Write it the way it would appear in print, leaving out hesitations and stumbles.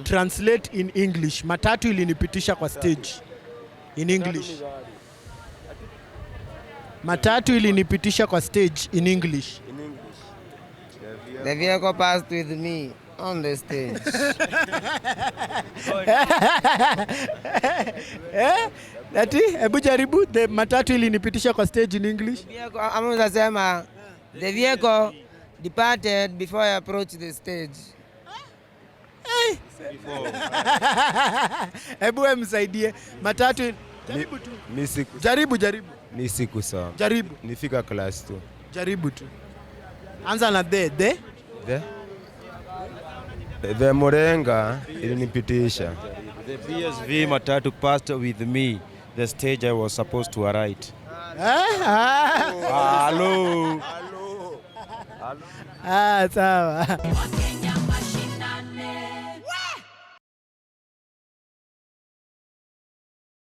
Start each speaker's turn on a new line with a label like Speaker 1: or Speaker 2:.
Speaker 1: translate in English. Matatu ilinipitisha kwa stage in English. Matatu ilinipitisha kwa stage in English.
Speaker 2: The vehicle passed with me on the stage.
Speaker 1: Ati, hebu jaribu, the matatu ilinipitisha kwa stage in English.
Speaker 2: The vehicle departed before I approached the stage.
Speaker 1: Hebu msaidie. Matatu, jaribu tu. Jaribu.
Speaker 3: Ni siku sawa.
Speaker 1: Jaribu.
Speaker 3: Nifika class 2.
Speaker 1: Jaribu tu. Anza na the
Speaker 3: Murenga ilinipitisha.
Speaker 4: The PSV matatu passed with me the stage I was supposed to arrive.
Speaker 1: Hello. Sawa.